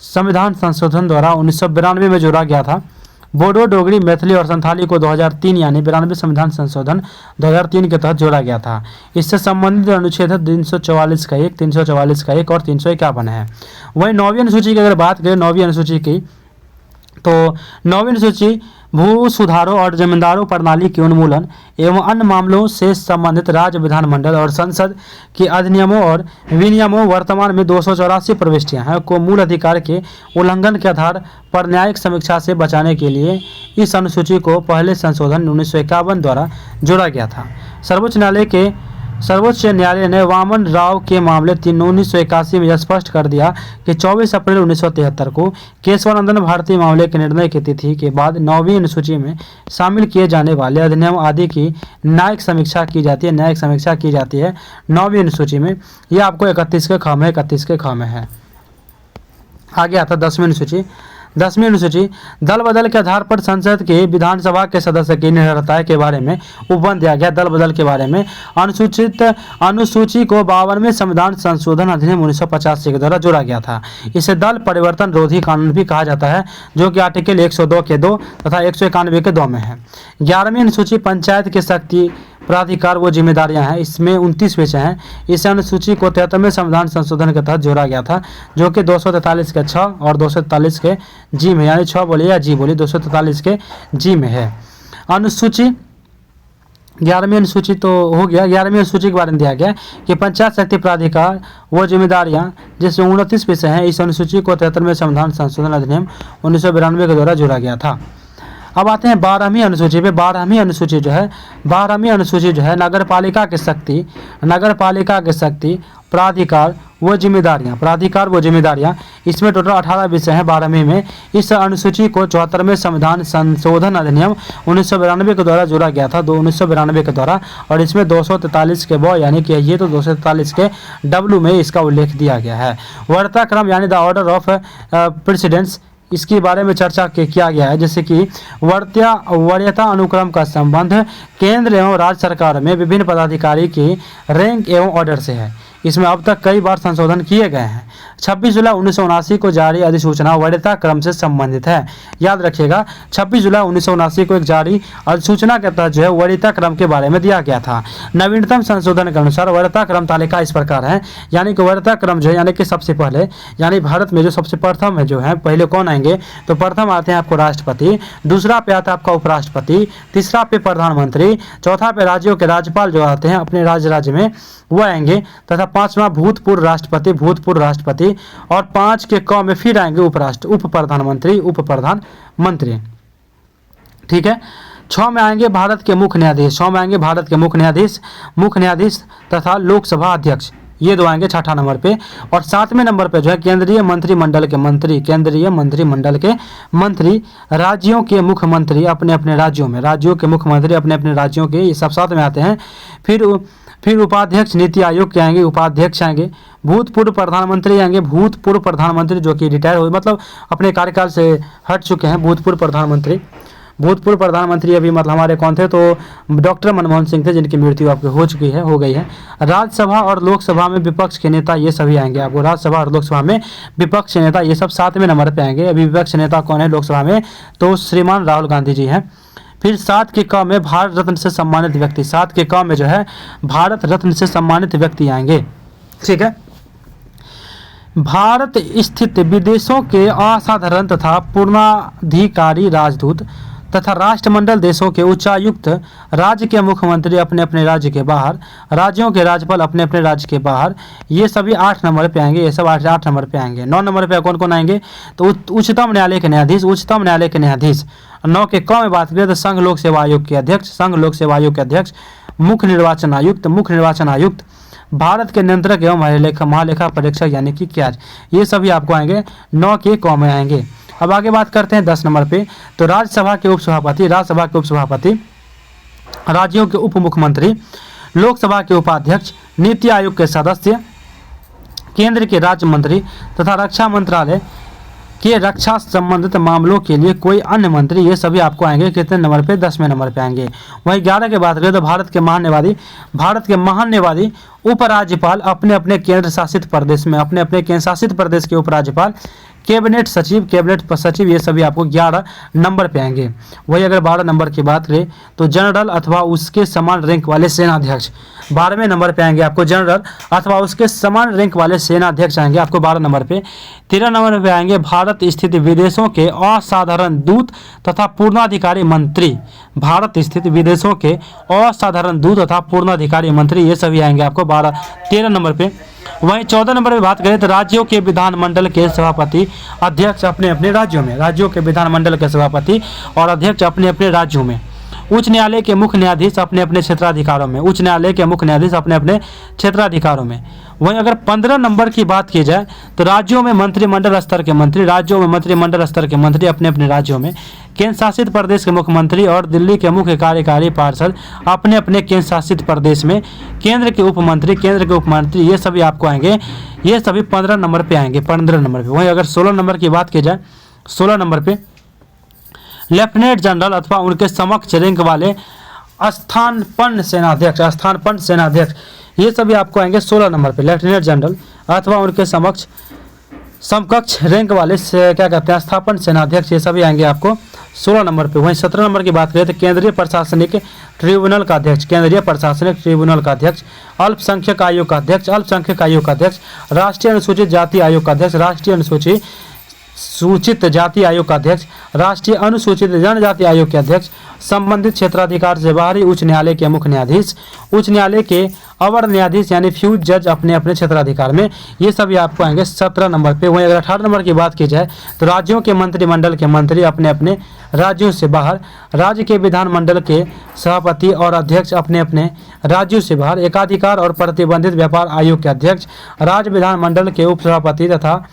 संविधान संशोधन द्वारा 1992 में जोड़ा गया था। बोडो, डोगरी, मैथिली और संथाली को 2003 यानी 92 संविधान संशोधन 2003 के तहत जोड़ा गया था। इससे संबंधित अनुच्छेद 344 का 1, 344 का 1 और 351 है। वहीं 9वीं अनुसूची की अगर बात करें 9वीं अनुसूची की तो 9वीं अनुसूची भू सुधारों और जमींदारों प्रणाली के उन्मूलन एवं अन्य मामलों से संबंधित राज्य विधानमंडल और संसद के अधिनियमों और विनियमों वर्तमान में 284 प्रविष्टियां हैं को मूल अधिकार के उल्लंघन के आधार पर न्यायिक समीक्षा से बचाने के लिए इस अनुसूची को पहले संशोधन 1951 द्वारा जोड़ा गया था। सर्वोच्च न्यायालय ने वामन राव के मामले 1981 में यह स्पष्ट कर दिया कि 24 अप्रैल 1973 को केशवानंदन भारती मामले के निर्णय की तिथि के बाद 9वीं अनुसूची में शामिल किए जाने वाले अधिनियम आदि की न्यायिक समीक्षा की जाती है 9वीं अनुसूची में। यह आपको 31 के ख में है। आगे आता 10वीं अनुसूची। 10वीं अनुसूची दल बदल के आधार पर संसद के विधानसभा के सदस्य की निरर्थता के बारे में उपबंध दिया गया। दल बदल के बारे में अनुसूची को 52वें संविधान संशोधन अधिनियम 1985 के द्वारा जोड़ा गया था। इसे दल परिवर्तन रोधी कानून भी कहा जाता है जो कि आर्टिकल 102 के 2 तथा 191 के 2 में है। 11वीं अनुसूची पंचायत के शक्ति प्राधिकार वो जिम्मेदारियां हैं, इसमें 29 विषय हैं। इस अनुसूची को 73वें संविधान संशोधन के तहत जोड़ा गया था जो कि 243 के 6 और 243 के जी में यानी 6 बोलिए या जी बोलिए 243 के जी में है। अनुसूची 11वीं अनुसूची तो हो गया। 11वीं अनुसूची के बारे में दिया गया कि पंचायत शक्ति प्राधिकार वो जिम्मेदारियां जिसमें 29 विषय हैं। इस अनुसूची को 73वें संविधान संशोधन अधिनियम 1992 के द्वारा जोड़ा गया था। अब आते हैं 12वीं अनुसूची पे। 12वीं अनुसूची जो है नगर पालिका की शक्ति प्राधिकार वो जिम्मेदारियां इसमें टोटल 18 विषय हैं 12वीं में। इस अनुसूची को 74वें संविधान संशोधन अधिनियम 1992 के द्वारा जोड़ा गया था 1992 के द्वारा और इसमें 243 के ब यानी कि ये तो 243 के डब्ल्यू में इसका उल्लेख दिया गया है। वरीयता क्रम यानी द ऑर्डर ऑफ प्रेसिडेंस इसके बारे में चर्चा किया गया है, जैसे कि वरीयता अनुक्रम का संबंध केंद्र एवं राज्य सरकार में विभिन्न पदाधिकारी की रैंक एवं ऑर्डर से है। इसमें अब तक कई बार संशोधन किए गए हैं। 26 जुलाई 1979 को जारी अधिसूचना वरीयता क्रम से संबंधित है। याद रखिएगा 26 जुलाई 1979 को एक जारी अधिसूचना के तहत जो है वरीयता क्रम के बारे में दिया गया था। नवीनतम संशोधन के अनुसार वरीयता क्रम तालिका इस प्रकार है, यानी कि वरीयता क्रम जो है यानी कि सबसे पहले यानी भारत में जो सबसे प्रथम है जो है पहले कौन आएंगे तो प्रथम आते हैं आपको राष्ट्रपति, दूसरा पे आता है आपका उपराष्ट्रपति, तीसरा पे प्रधानमंत्री, चौथा पे राज्यों के राज्यपाल जो आते हैं अपने राज्य में वो आएंगे तथा 5वां भूतपूर्व राष्ट्रपति और 5 के क में फिर आएंगे उप प्रधानमंत्री। ठीक है। 6 में आएंगे भारत के मुख्य न्यायाधीश तथा लोकसभा अध्यक्ष। ये दो आएंगे छठा नंबर पे। और 7वें नंबर पे जो है केंद्रीय मंत्रिमंडल के मंत्री, केंद्रीय मंत्रिमंडल के मंत्री, राज्यों के मुख्यमंत्री अपने अपने राज्यों में, राज्यों के मुख्यमंत्री अपने अपने राज्यों के, ये सब साथ में आते हैं। फिर उपाध्यक्ष नीति आयोग के आएंगे, उपाध्यक्ष आएंगे, भूतपूर्व प्रधानमंत्री आएंगे, भूतपूर्व प्रधानमंत्री जो कि रिटायर हुए, मतलब अपने कार्यकाल से हट चुके हैं, भूतपूर्व प्रधानमंत्री। भूतपूर्व प्रधानमंत्री अभी मतलब हमारे कौन थे, तो डॉक्टर मनमोहन सिंह थे, जिनकी मृत्यु आपकी हो गई है। राज्यसभा और लोकसभा में विपक्ष के नेता, ये सभी आएंगे आपको, राज्यसभा और लोकसभा में विपक्ष के नेता, ये सब 7वें नंबर पे आएंगे। अभी विपक्ष नेता कौन है लोकसभा में, तो श्रीमान राहुल गांधी जी हैं। फिर 7 के क में भारत रत्न से सम्मानित व्यक्ति, 7 के क में जो है भारत रत्न से सम्मानित व्यक्ति आएंगे, ठीक है। भारत स्थित विदेशों के असाधारण तथा पूर्णाधिकारी राजदूत तथा राष्ट्रमंडल देशों के उच्चायुक्त, राज्य के मुख्यमंत्री अपने अपने राज्य के बाहर, राज्यों के राज्यपाल अपने अपने राज्य के बाहर, ये सभी 8 नंबर पे आएंगे, ये सब 8 नंबर पे आएंगे। 9 नंबर पे कौन कौन आएंगे, तो उच्चतम न्यायालय के न्यायाधीश, उच्चतम न्यायालय के न्यायाधीश। 9 के क में बात करें तो संघ लोक सेवा आयोग के अध्यक्ष, संघ लोक सेवा आयोग के अध्यक्ष, मुख्य निर्वाचन आयुक्त, मुख्य निर्वाचन आयुक्त, भारत के नियंत्रक एवं महालेखा परीक्षक यानी कि क्याज, ये सभी आपको आएंगे 9 के क में आएंगे। अब आगे बात करते हैं 10 नंबर पे, तो राज्यसभा के उपसभापति, राज्यसभा के उपसभापति, राज्यों के उप मुख्यमंत्री, लोकसभा के उपाध्यक्ष, नीति आयोग के सदस्य, केंद्र के राज्य मंत्री तथा रक्षा मंत्रालय के रक्षा संबंधित मामलों के लिए कोई अन्य मंत्री, ये सभी आपको आएंगे कितने नंबर पे, 10वें नंबर पे आएंगे। वहीं 11 की बात करें तो भारत के महान्यवादी उपराज्यपाल अपने अपने केंद्र शासित प्रदेश में, अपने अपने केंद्र शासित प्रदेश के उपराज्यपाल, कैबिनेट सचिव, ये सभी आपको 11 नंबर पे आएंगे। वही अगर 12 नंबर की बात करें तो जनरल अथवा उसके समान रैंक वाले सेनाध्यक्ष, 12वें नंबर पे आएंगे आपको जनरल अथवा उसके समान रैंक वाले सेनाध्यक्ष आएंगे आपको 12 नंबर पे। 13 नंबर पे आएंगे भारत स्थित विदेशों के असाधारण दूत तथा पूर्णाधिकारी मंत्री, भारत स्थित विदेशों के असाधारण दूत तथा पूर्णाधिकारी मंत्री, ये सभी आएंगे आपको 13 नंबर पे। वहीं 14 नंबर पे बात करें तो राज्यों के विधानमंडल के सभापति अध्यक्ष अपने अपने राज्यों में, राज्यों के विधानमंडल के सभापति और अध्यक्ष अपने अपने राज्यों में, उच्च न्यायालय के मुख्य न्यायाधीश अपने अपने क्षेत्राधिकारों में, उच्च न्यायालय के मुख्य न्यायाधीश अपने अपने क्षेत्राधिकारों में। वहीं अगर 15 नंबर की बात की जाए तो राज्यों में मंत्रिमंडल स्तर के मंत्री, राज्यों में मंत्रिमंडल स्तर के मंत्री अपने अपने राज्यों में, केंद्र शासित प्रदेश के मुख्यमंत्री और दिल्ली के मुख्य कार्यकारी पार्षद अपने अपने केंद्र शासित प्रदेश में, केंद्र के उपमंत्री, ये सभी आपको आएंगे, ये सभी 15 नंबर पे आएंगे, 15 नंबर पे। वहीं अगर 16 नंबर की बात की जाए, 16 नंबर पे लेफ्टिनेंट जनरल अथवा उनके समकक्ष रैंक वाले स्थानापन्न सेनाध्यक्ष, ये सभी आपको आएंगे 16 नंबर पे। लेफ्टिनेंट जनरल अथवा उनके समकक्ष रैंक वाले क्या कहते हैं स्थापन सेनाध्यक्ष, ये सभी आएंगे आपको 16 नंबर पे। वहीं 17 नंबर की बात करें तो केंद्रीय प्रशासनिक ट्रिब्यूनल का अध्यक्ष, केंद्रीय प्रशासनिक ट्रिब्यूनल का अध्यक्ष, अल्पसंख्यक आयोग का अध्यक्ष, राष्ट्रीय अनुसूचित जाति आयोग का अध्यक्ष, राष्ट्रीय सूचित जाति आयोग का अध्यक्ष, राष्ट्रीय अनुसूचित जनजाति आयोग के अध्यक्ष, संबंधित क्षेत्राधिकार से बाहरी उच्च न्यायालय के मुख्य न्यायाधीश, उच्च न्यायालय के अवर न्यायाधीश यानी फ्यूज जज अपने अपने क्षेत्राधिकार में, ये सभी आपको आएंगे 17 नंबर पे। वहीं अगर 18 नंबर की बात की जाए तो राज्यों के मंत्रिमंडल के मंत्री अपने अपने राज्यों से बाहर, राज्य के विधानमंडल के सभापति और अध्यक्ष अपने अपने राज्यों से बाहर, एकाधिकार और प्रतिबंधित व्यापार आयोग के अध्यक्ष, राज्य विधानमंडल के उपसभापति तथा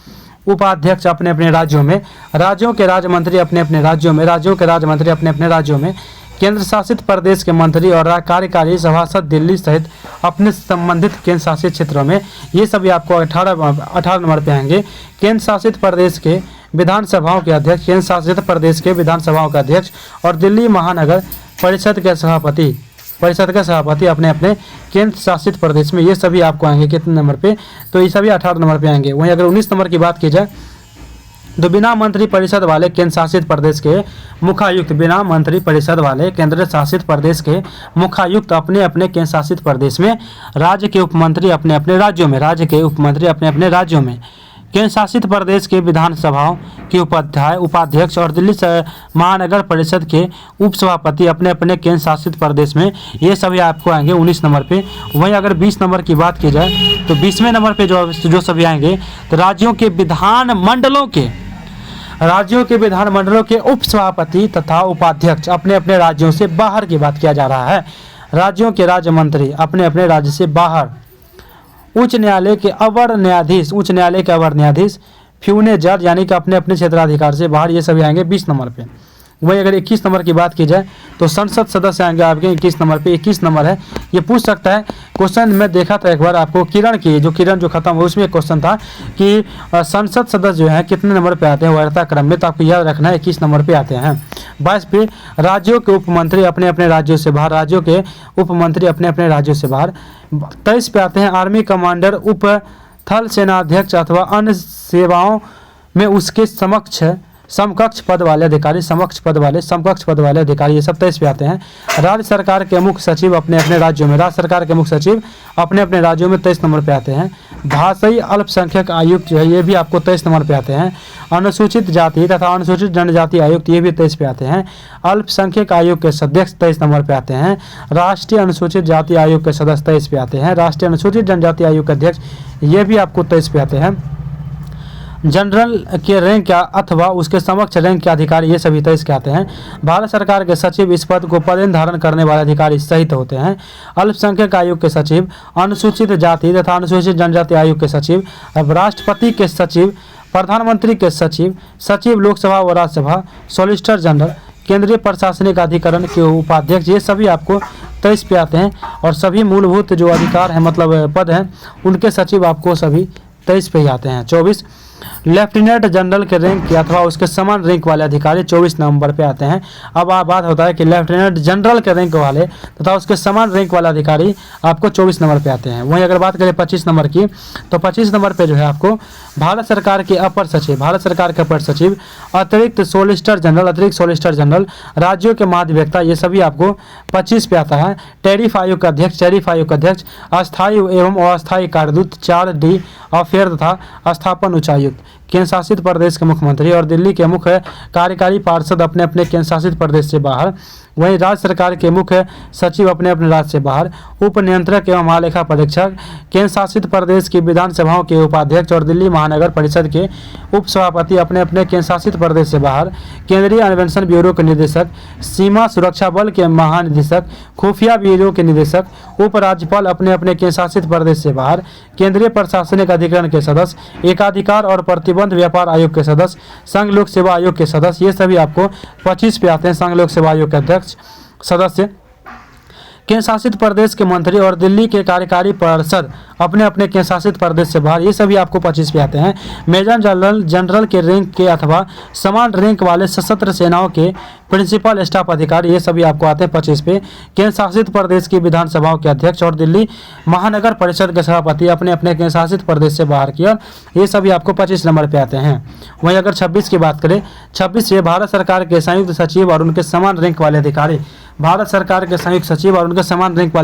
उपाध्यक्ष अपने अपने राज्यों में, राज्यों के राज्य मंत्री अपने अपने राज्यों में, राज्यों के राज्य मंत्री अपने अपने राज्यों में, केंद्र शासित प्रदेश के मंत्री और कार्यकारी सभासद दिल्ली सहित अपने संबंधित केंद्र शासित क्षेत्रों में, ये सभी आपको 18 नंबर पे आएंगे। केंद्र शासित प्रदेश के विधानसभाओं के अध्यक्ष, केंद्र शासित प्रदेश के विधानसभाओं के अध्यक्ष और दिल्ली महानगर परिषद के सभापति अपने अपने केंद्र शासित प्रदेश में, ये सभी आपको आएंगे कितने नंबर पे, तो ये सभी 18 नंबर पे आएंगे। वहीं अगर 19 नंबर की बात की जाए तो बिना मंत्री परिषद वाले केंद्र शासित प्रदेश के मुखायुक्त, बिना मंत्री परिषद वाले केंद्र शासित प्रदेश के मुखायुक्त अपने अपने केंद्र शासित प्रदेश में, राज्य के उपमंत्री अपने अपने राज्यों में, राज्य के उपमंत्री अपने अपने राज्यों में, केंद्र शासित प्रदेश के विधानसभाओं के उपाध्यक्ष और दिल्ली महानगर परिषद के उपसभापति अपने अपने केंद्र शासित प्रदेश में, ये सभी आपको आएंगे 19 नंबर पे। वहीं अगर 20 नंबर की बात की जाए तो 20वें नंबर पे जो सभी आएंगे तो राज्यों के विधानमंडलों के उपसभापति तथा उपाध्यक्ष अपने अपने राज्यों से बाहर की बात किया जा रहा है, राज्यों के राज्य मंत्री अपने अपने राज्य से बाहर, उच्च न्यायालय के अवर न्यायाधीश फ्यूने जज यानी कि अपने अपने क्षेत्राधिकार से बाहर, ये सभी आएंगे 20 नंबर पे। वही अगर 21 नंबर की बात की जाए तो संसद सदस्य आएंगे आपके 21 नंबर पे। 21 नंबर है, ये पूछ सकता है क्वेश्चन। मैं देखा था एक बार आपको किरण जो खत्म हुआ उसमें क्वेश्चन था कि संसद सदस्य जो है कितने नंबर पे आते हैं वरीयता क्रम में, तो आपको याद रखना है 21 नंबर पे आते हैं। 22 पे राज्यों के उप मंत्री अपने अपने राज्यों से बाहर, 23 पे आते हैं आर्मी कमांडर, उप थल सेनाध्यक्ष अथवा अन्य सेवाओं में उसके समकक्ष पद वाले अधिकारी, समकक्ष पद वाले अधिकारी, ये सब 23 पे आते हैं। राज्य सरकार के मुख्य सचिव अपने अपने राज्यों में, 23 नंबर पे आते हैं। भाषाई अल्पसंख्यक आयुक्त जो है ये भी आपको 23 नंबर पे आते हैं। अनुसूचित जाति तथा अनुसूचित जनजाति आयुक्त ये भी 23 पे आते हैं। अल्पसंख्यक आयोग के सदस्य 23 नंबर पे आते हैं। राष्ट्रीय अनुसूचित जाति आयोग के सदस्य 23 पे आते हैं। राष्ट्रीय अनुसूचित जनजाति आयोग के अध्यक्ष ये भी आपको 23 पे आते हैं। जनरल के रैंक या अथवा उसके समक्ष रैंक के अधिकारी ये सभी 23 के आते हैं। भारत सरकार के सचिव इस पद को पदेन धारण करने वाले अधिकारी सहित होते हैं। अल्पसंख्यक आयोग के सचिव, अनुसूचित जाति तथा अनुसूचित जनजाति आयोग के सचिव, राष्ट्रपति के सचिव, प्रधानमंत्री के सचिव, सचिव लोकसभा व राज्यसभा, सॉलिसिटर जनरल, केंद्रीय प्रशासनिक अधिकरण के उपाध्यक्ष, ये सभी आपको 23 पे आते हैं। और सभी मूलभूत जो अधिकार हैं मतलब पद हैं उनके सचिव आपको सभी 23 पे ही आते हैं। 24 लेफ्टिनेंट जनरल के रैंक के अथवा उसके समान रैंक वाले अधिकारी 24 नंबर पे आते हैं। अब बात होता है कि लेफ्टिनेंट जनरल के रैंक वाले तथा उसके समान रैंक वाले अधिकारी आपको 24 नंबर पे आते हैं। वहीं अगर बात करें 25 नंबर की तो 25 नंबर पे जो है आपको भारत सरकार के अपर सचिव, अतिरिक्त सोलिसिटर जनरल, राज्यों के महाधिवक्ता, ये सभी आपको 25 पे आता है। टैरिफ आयोग का अध्यक्ष, अस्थायी एवं अस्थायी कार्यदूत, 4D अफेयर तथा स्थापन उच्चायुक्त, केंद्र शासित प्रदेश के मुख्यमंत्री और दिल्ली के मुख्य कार्यकारी पार्षद अपने अपने केंद्र शासित प्रदेश से बाहर। वहीं राज्य सरकार के मुख्य सचिव अपने अपने राज्य से बाहर। उप नियंत्रक एवं महालेखा परीक्षक, केंद्र शासित प्रदेश की विधानसभाओं के उपाध्यक्ष और दिल्ली महानगर परिषद के उप सभापति अपने अपने केंद्र शासित प्रदेश से बाहर। केंद्रीय अन्वेषण ब्यूरो के निदेशक, सीमा सुरक्षा बल के महानिदेशक, खुफिया ब्यूरो के निदेशक, उपराज्यपाल अपने अपने केंद्र शासित प्रदेश से बाहर। केंद्रीय प्रशासनिक अधिकरण के सदस्य, एकाधिकार और प्रतिबंध व्यापार आयोग के सदस्य, संघ लोक सेवा आयोग के सदस्य, ये सभी आपको 25 पे आते हैं। संघ लोक सेवा आयोग के अध्यक्ष सदस्य, केंद्र शासित प्रदेश के मंत्री और दिल्ली के कार्यकारी पार्षद अपने अपने केंद्र शासित प्रदेश से बाहर, ये सभी आपको 25 पे आते हैं। मेजर जनरल के रैंक के अथवा समान रैंक वाले सशस्त्र सेनाओं के प्रिंसिपल स्टाफ अधिकारी, ये सभी आपको आते हैं 25 पे। केंद्र शासित प्रदेश की विधानसभाओं के अध्यक्ष और दिल्ली महानगर परिषद के सभापति अपने अपने केंद्र शासित प्रदेश से बाहर किया, ये सभी आपको 25 नंबर पे आते हैं। वहीं अगर 26 की बात करें, 26 से भारत सरकार के संयुक्त सचिव और उनके समान रैंक वाले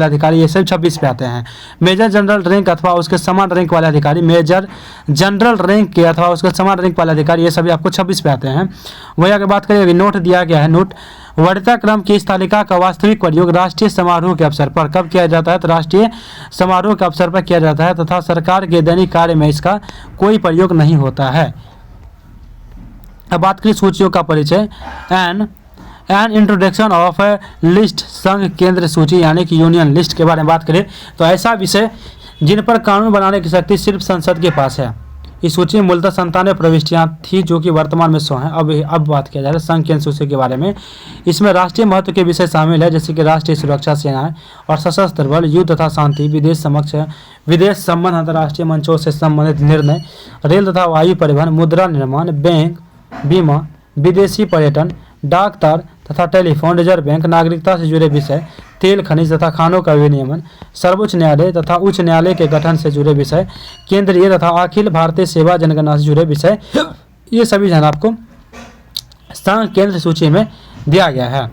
अधिकारी, ये सब 26 पे आते हैं। मेजर जनरल रैंक अथवा उसके समान रैंक वाले अधिकारी, मेजर जनरल रैंक के अथवा उसके समान रैंक वाले अधिकारी, ये सभी आपको 26 पे आते हैं। वही अगर बात करें, नोट दिया गया है, नोट वरीयता क्रम की इस तालिका का वास्तविक प्रयोग राष्ट्रीय समारोह के अवसर पर कब किया जाता है? तो राष्ट्रीय समारोह के अवसर पर किया जाता है तथा सरकार के दैनिक कार्य में इसका कोई प्रयोग नहीं होता है। अब बात करें सूचियों का परिचय। एन इंट्रोडक्शन ऑफ लिस्ट, संघ केंद्र सूची यानी कि यूनियन लिस्ट के बारे में बात करें तो ऐसा विषय जिन पर कानून बनाने की शक्ति सिर्फ संसद के पास है। इस सूची में मूलतः 97 प्रविष्टियाँ थी जो कि वर्तमान में 100 हैं। अब बात किया जा रहा है संघ केंद्र सूची के बारे में। इसमें राष्ट्रीय महत्व के विषय शामिल है जैसे कि राष्ट्रीय सुरक्षा सेनाएं और सशस्त्र बल, युद्ध तथा शांति, विदेश संबंध, अंतर्राष्ट्रीय मंचों से संबंधित निर्णय, रेल तथा वायु परिवहन, मुद्रा निर्माण, बैंक, बीमा, विदेशी पर्यटन, डाक तार तथा टेलीफोन, रिजर्व बैंक, नागरिकता से जुड़े विषय, तेल खनिज तथा खानों का विनियमन, सर्वोच्च न्यायालय तथा उच्च न्यायालय के गठन से जुड़े विषय, केंद्रीय तथा अखिल भारतीय सेवा जनगणना से जुड़े विषय, ये सभी जन आपको संघ केंद्र सूची में दिया गया है।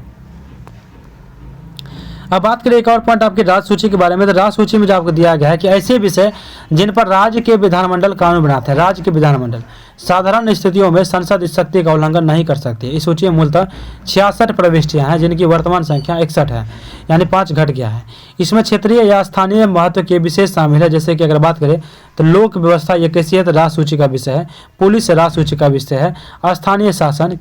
अब बात करें एक और पॉइंट आपकी राज्य सूची के बारे में। तो राज्य सूची में जो आपको दिया गया है कि ऐसे विषय जिन पर राज्य के विधानमंडल कानून बनाते हैं, राज्य के विधानमंडल साधारण स्थितियों में संसद इस शक्ति का उल्लंघन नहीं कर सकती। इस सूची में मूलतः 66 प्रविष्टियां हैं जिनकी वर्तमान संख्या 61 है, यानी 5 घट गया है। इसमें क्षेत्रीय या स्थानीय महत्व के विशेष शामिल है जैसे कि अगर बात करें तो लोक व्यवस्था ये कैसी है, तो राज सूची का विषय है। पुलिस राज सूची का विषय है। स्थानीय शासन,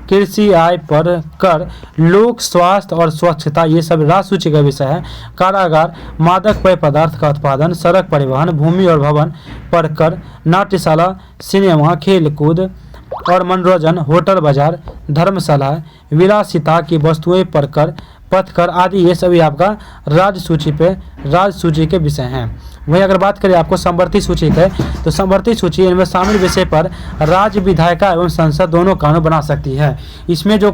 कृषि आय पर कर, लोक स्वास्थ्य और स्वच्छता ये सब राज सूची का विषय है। कारागार, मादक पेय पदार्थ का उत्पादन, सड़क परिवहन, भूमि और भवन पर कर, नाट्यशाला, सिनेमा, खेल कूद और मनोरंजन, होटल बाजार, धर्मशाला, विलासिता की वस्तुएं पर कर, पथकर आदि ये सभी आपका राज सूची के विषय हैं। वहीं अगर बात करें आपको संवर्ती सूची के, तो संवर्ती सूची इनमें शामिल विषय पर राज्य विधायिका एवं संसद दोनों कानून बना सकती है। इसमें जो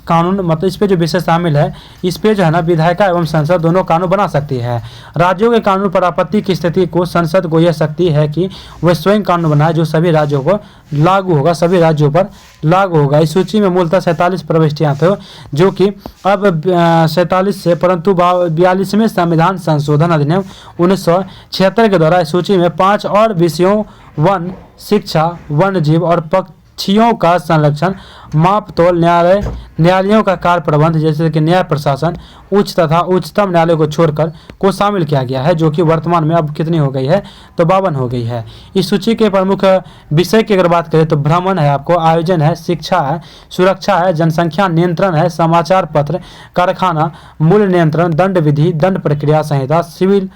कानून मतलब इस पे जो विषय शामिल है, इस पे जो है ना विधायिका एवं संसद दोनों कानून बना सकती है। राज्यों के कानून पर आपत्ति की स्थिति को संसद को यह शक्ति है कि वह स्वयं कानून बनाए जो सभी राज्यों को लागू होगा, सभी राज्यों पर लागू होगा। इस सूची में मूलतः 47 प्रविष्टियां थे, जो कि अब 47 से, परंतु 42वें संविधान संशोधन अधिनियम 1976 के द्वारा इस सूची में 5 और विषयों वन, शिक्षा, वन्य जीव और पक्षियों का संरक्षण, मापतोल, न्यायालयों का कार्य प्रबंध जैसे कि न्याय प्रशासन, उच्च तथा उच्चतम न्यायालय को छोड़कर को शामिल किया गया है, जो कि वर्तमान में अब कितनी हो गई है, तो 52 हो गई है। इस सूची के प्रमुख विषय की अगर बात करें तो भ्रमण है, आपको आयोजन है, शिक्षा है, सुरक्षा है, जनसंख्या नियंत्रण है, समाचार पत्र, कारखाना, मूल्य नियंत्रण, दंड विधि, दंड प्रक्रिया संहिता, सिविल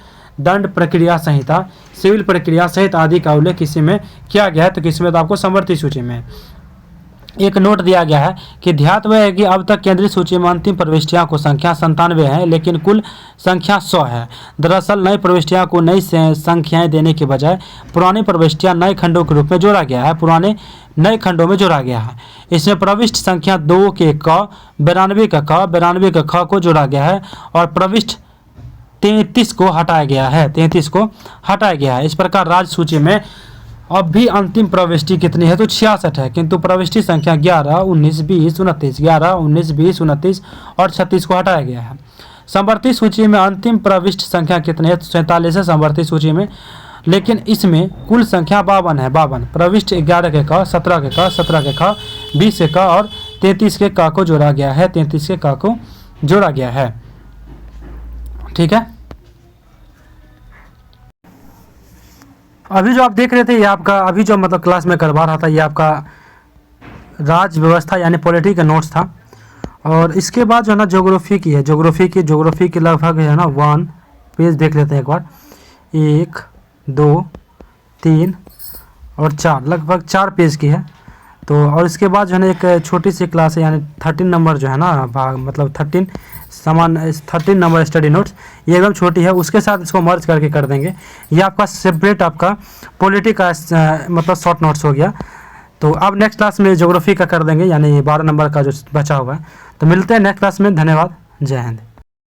प्रक्रिया सहित आदि का उल्लेख इसी में किया गया है। तो किसी में तो आपको संवर्ती सूची में एक नोट दिया गया है कि ध्यातव्य है कि अब तक केंद्रीय सूची में अंतिम प्रविष्टियां को संख्या 97 है, लेकिन कुल संख्या 100 है। दरअसल नई प्रविष्टियां को नई संख्याएं देने के बजाय पुरानी प्रविष्टियां नए खंडों के रूप में जोड़ा गया है, नए खंडों में जोड़ा गया है। इसमें प्रविष्ट संख्या 2 के क, 92 का क, 92 का ख को जोड़ा गया है और प्रविष्ट 33 को हटाया गया है। इस प्रकार राज्य सूची में अब भी अंतिम प्रविष्टि कितनी है, तो 66 है, किंतु प्रविष्टि संख्या 11, 19, 20, 29 और 36 को हटाया गया है। संवर्ती सूची में अंतिम प्रविष्ट संख्या कितनी है, तो 47 है संवर्ती सूची में, लेकिन इसमें कुल संख्या 52 है। 52 प्रविष्ट 11 के क, 17 के क, 17 के ख, 20 के क और 33 के क को जोड़ा गया है। ठीक है। अभी जो आप देख रहे थे ये आपका अभी जो मतलब क्लास में करवा रहा था, ये आपका राज व्यवस्था यानी पॉलिटी का नोट्स था। और इसके बाद जो है ना ज्योग्राफी की लगभग है ना 1 पेज देख लेते हैं एक बार। 1, 2, 3 और 4, लगभग 4 पेज की है। तो और इसके बाद जो है ना एक छोटी सी क्लास है, यानी 13 नंबर जो है ना मतलब 13 नंबर स्टडी नोट्स, ये एकदम छोटी है, उसके साथ इसको मर्ज करके कर देंगे। ये आपका सेपरेट आपका पॉलिटी का मतलब शॉर्ट नोट्स हो गया। तो अब नेक्स्ट क्लास में ज्योग्राफी का कर देंगे, यानी 12 नंबर का जो बचा हुआ है। तो मिलते हैं नेक्स्ट क्लास में। धन्यवाद। जय हिंद।